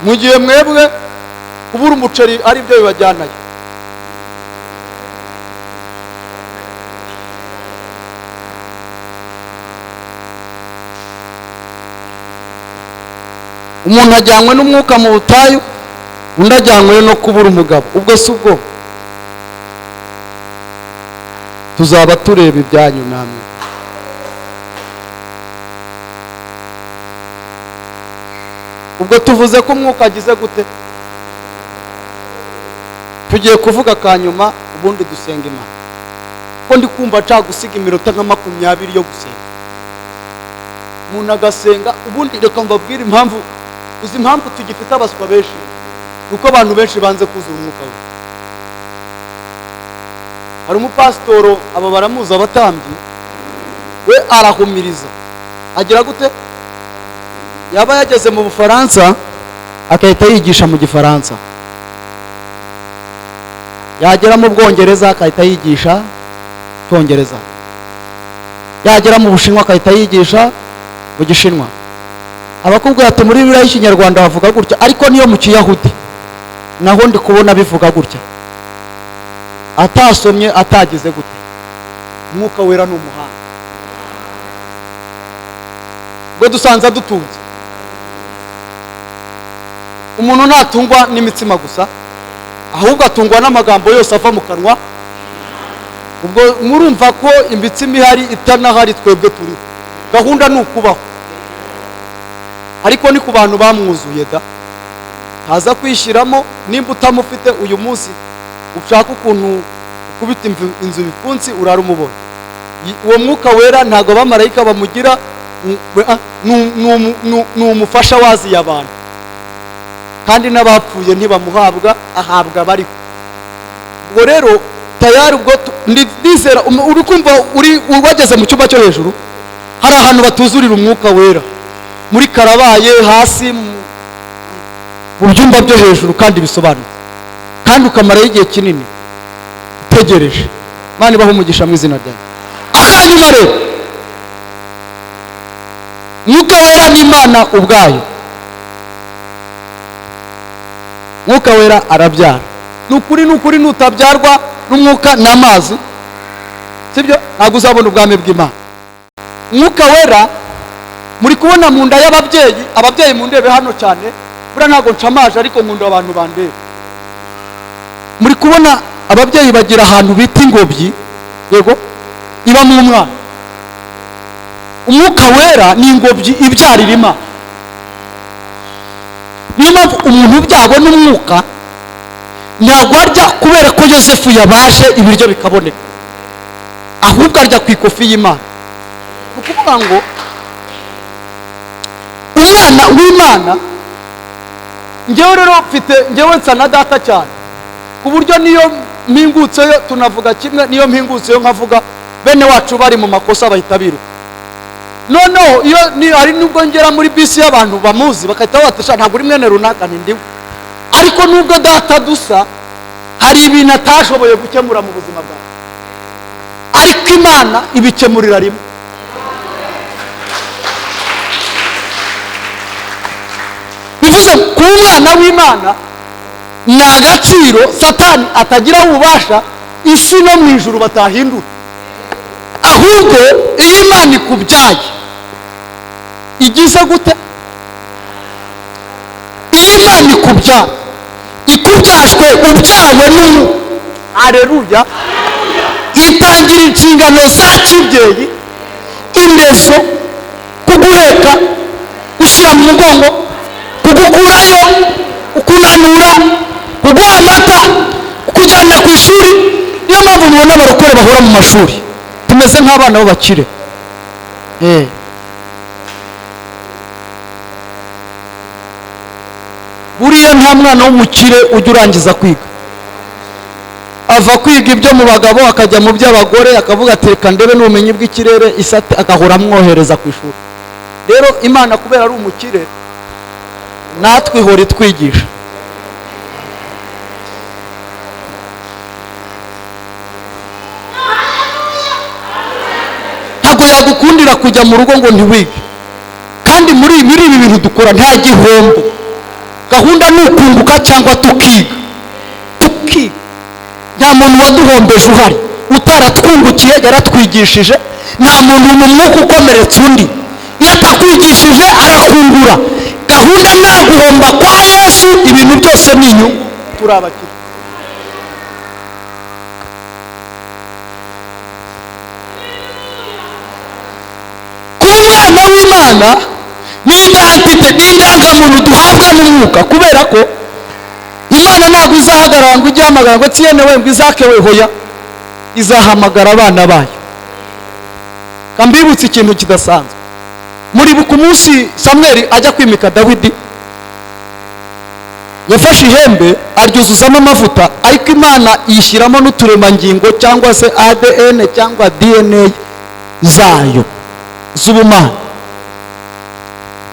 Mu gihe mwebwe kubura umuceri ari byo bibajyanayo. Umuntu ajyanywe n'umwuka mu butayu, undi ajyanywe no kubura umugabo. Ubwo si ubwo tuzaba tureba ibyanyu namwe. Ubwo tuvuze ko umwuka agize gute, tugiye kuvuga kanyuma ubundi dusenga Imana. Ko ndi kumva nca gusiga iminota nka 20 yo gusenga. Umuntu agasenga ubundi. Reka mbabwire impamvu, uzi impamvu tugifite abaswa benshi, nuko abantu benshi banze kuzura umwuka we. Hari umupasitoro aba baramuza abatambyi, we arahumiriza agira gute, yaba yageze mu Bufaransa akahita yigisha mu Gifaransa, yagera mu Bwongereza akahita yigisha Cyongereza, yagera mu Bushinwa akahita yigisha mu Gishinwa. Abakubwira ati muri Bibiliya y'Ikinyarwanda bavuga gutya, ariko niyo mu Kiyahudi naho ndi kubona bivuga gutya. Atasomye atagize gute, umwuka wera n'umuhanga. Ngo dusanza dutunze. Umuntu ntatungwa n'imitsima gusa, ahubwo atungwa n'amagambo yose ava mu kanwa. Ubwo murumva ko imitsima ihari itanahari twebwe turi, gahunda ni ukubaho. Ariko ni ku bantu bamwuzuye da, haza kwishyiramo. Nimba utamufite uyu munsi, ushaka ukuntu ukubita inzu ibipfunsi urara umubona. Uwo mwuka wera ntago abamarayika bamugira, ni umufasha waziye abantu, kandi n'abapfuye ntibamuhabwa, ahabwa bari. Ubwo rero tayari ubwo ndizera uri kumva uri wageze mu cyumba cyo hejuru, hari ahantu batuzurira umwuka wera muri karabaye hasi mu byumba byo hejuru, kandi bisobanutse, kandi ukamaraho igihe kinini utegereje. Imana ibahe umugisha mu izina ryawe. Akanyuma rero, mwuka wera n'Imana ubwayo. Mwuka wera arabyara. Nukuri nutabyarwa n'umwuka n'amazi, sibyo ntabwo uzabona ubwami bw'Imana. Mwuka wera muri kubona mu nda y'ababyeyi, ababyeyi mu ndebe hano cyane, bura ntago ncamaje ariko mu nda abantu bandebe. Muri kubona ababyeyi bagira ahantu bita ingobyi, yego iba mu mwana. Umwuka wera ni ingobyi ibyarira Imana. Niyo mpamvu umuntu ubyagwa n'umwuka ntabwo arya kubera ko Yosefu yabaje ibiryo bikaboneka, ahubwo arya ku ikofi y'Imana. Ni ukuvuga ngo umwana w'Imana, njyewe rero njyewe nsa na data cyane ku buryo niyo mpingutseyo tunavuga kimwe, niyo mpingutseyo nkavuga bene wacu bari mu makosa bahita biruka. Noneho iyo hari nubwo ngera muri bisi y'abantu bamuzi bakahita batasha ntabwo uri mwene runaka ni ndiwe, ariko nubwo data dusa hari ibintu atashoboye gukemura mu buzima bwawe, ariko Imana ibikemurira rimwe. Bivuze ku mwana w'Imana ni agaciro Satani atagiraho ububasha, isi no mu ijuru batahindura. Ahubwo iyo Imana ikubyaye igize gute? Iyo Imana ikubyaye ikubyajwe ubyawe n'umuntu, aleluya, itangira inshingano za kibyeyi, indeso, kuguheka, gushyira mu mugongo, kugukurayo, kukunanura, kuguha amata, kukujyana ku ishuri. Niyo mpamvu mubona abarokore bahora mu mashuri tumeze nk'abana b'abakire. Buriya nta mwana w'umukire ujya urangiza kwiga, ava kwiga ibyo mu bagabo akajya mu by'abagore, akavuga ati reka ndebe n'ubumenyi bw'ikirere isate, agahora amwohereza ku ishuri. Rero Imana kubera ari umukire natwe ihora itwigisha. Ntabwo yagukundira kujya mu rugo ngo ntiwige, kandi muri ibi bintu dukora nta gihombo. Gahunda ni ukunguka cyangwa tukiga. Nta muntu waduhombeje uhari, utaratwungukiye yaratwigishije. Nta muntu mu mwuka ukomeretsa undi, iyo atakwigishije arakungura. Gahunda nta guhomba kwa Yesu, ibintu byose ni inyungu. Turabakira ku mwana w'Imana ni identite, ni indangamuntu duhabwa n'umwuka, kubera ko Imana ntabwo izahagarara ngo ujye hamagara ngo tsiyene we ngo izake we, hoya, izahamagara abana bayo. Kambibutse ikintu kidasanzwe. Muribuka umunsi Samweli ajya kwimika Dawidi, yafashe ihembe aryuzuzamo amavuta, ariko Imana yishyiramo n'uturemangingo cyangwa se ADN cyangwa DNA zayo z'ubumana.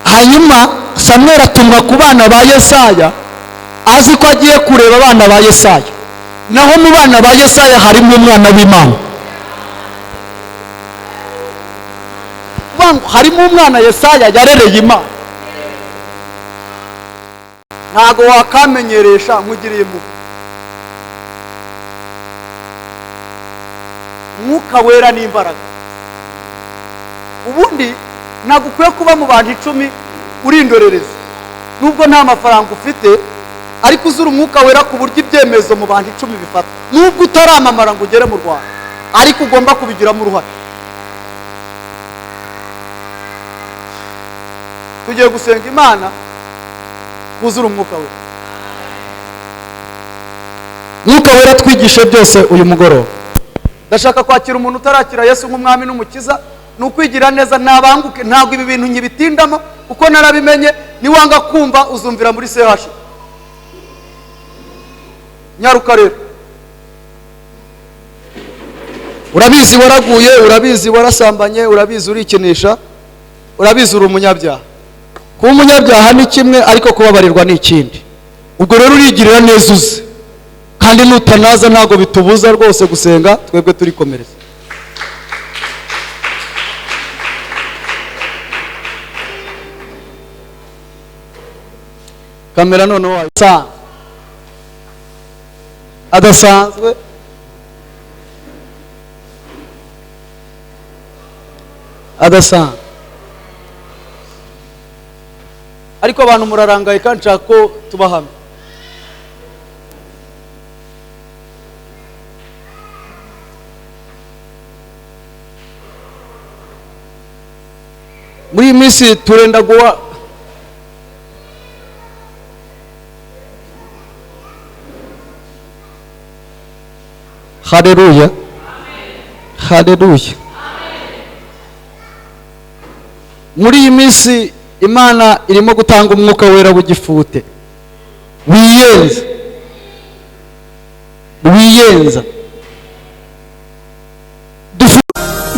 Hanyuma Samweli atumwa ku bana ba Yesaya, azi ko agiye kureba abana ba Yesaya. Naho mu bana ba Yesaya harimo umwana w'Imana, harimo umwana Yesaya yarereye Imana. Ntago wakamenyeresha nkugiriye mu Mwuka wera n'imbaraga. Ubundi ntabwo ukwiye kuba mu bantu 10 uri indorerezi, nubwo nta mafaranga ufite, ariko uzura Umwuka wera ku buryo ibyemezo mu bantu 10 bifata. Nubwo utaramamara ngo ugere mu Rwanda, ariko ugomba kubigiramo uruhare. Tugiye gusenga Imana kuzura Umwuka wera. Mwuka wera twigishe byose uyu mugoroba. Ndashaka kwakira umuntu utarakira Yesu nk'umwami n'umukiza, nukwigira neza nabanguke. Ntabwo ibi bintu nyibitindamo uko narabimenye. Niwanga kumva uzumvira muri CH. Nyaruka rero. Urabizi waraguye, urabizi warasambanye, urabizi urikinisha, urabizi uri umunyabyaha. Kuba umunyabyaha ni kimwe, ariko kubabarirwa ni ikindi. Ubwo rero urigirira neza uze, kandi nutanaza ntago bitubuza rwose gusenga, twebwe turi komereza. Kamera none wayo adasanzwe, adasanzwe, ariko abantu murarangaye kandi nshaka ko tubahamye. muri iyi minsi turenda guha haleluya haleluya. Muri iyi minsi Imana irimo gutanga umwuka wera w'igifute wiyenza.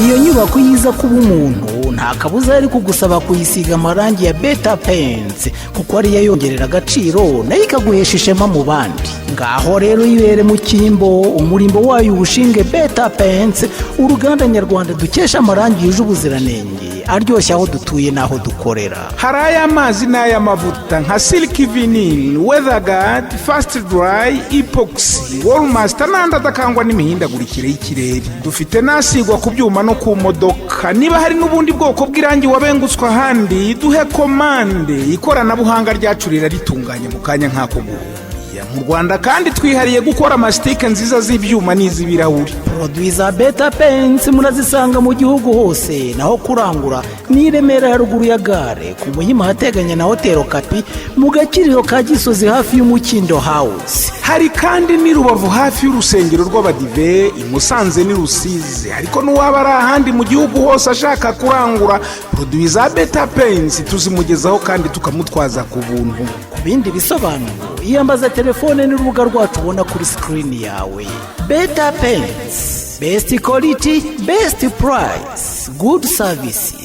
Iyo nyubako yiza kuba umuntu nta kabuza yari kugusaba kuyisiga amarangi ya Beta Paints kuko ariyo yongerera agaciro nayo ikaguhesha ishema mu bandi. Ngaho rero yibere mu cyimbo umurimbo wayo ubushinge Beta Paints, uruganda nyarwanda dukesha amarangi yuje ubuziranenge aryoshya aho dutuye n'aho dukorera. Hari ay'amazi n'ay'amavuta nka Silk Vinyl, Weatherguard, Fast Dry, Epoxy, Wallmaster n'andi adakangwa n'imihindagurikire y'ikirere. Dufite n'asigwa ku byuma no ku modoka. Niba hari n'ubundi bwoko bw'irangi wabengutswe ahandi, duhe komande. Ikoranabuhanga ryacu ritunganye mu kanya nk'ako guhumbya. Mu Rwanda kandi twihariye gukora amasitike nziza z'ibyuma n'iz'ibirahuri. Produit za Beta Paints murazisanga mu gihugu hose, naho kurangura ni Remera ya ruguru ya gare ku Muhima hateganye na Hotel Kapi mu Gakiriro ka Gisozi hafi y'Umukindo House. Hari kandi ni Rubavu hafi y'urusengero rw'Abadive, i Musanze ni Rusizi. Ariko n'uwaba ari ahandi mu gihugu hose ashaka kurangura produit za Beta Paints tuzimugezaho kandi tukamutwaza ku buntu. Ku bindi bisobanuro iyambaza telefone n'urubuga rwacu ubona kuri screen yawe. Beta Paints, best quality, best price, good service.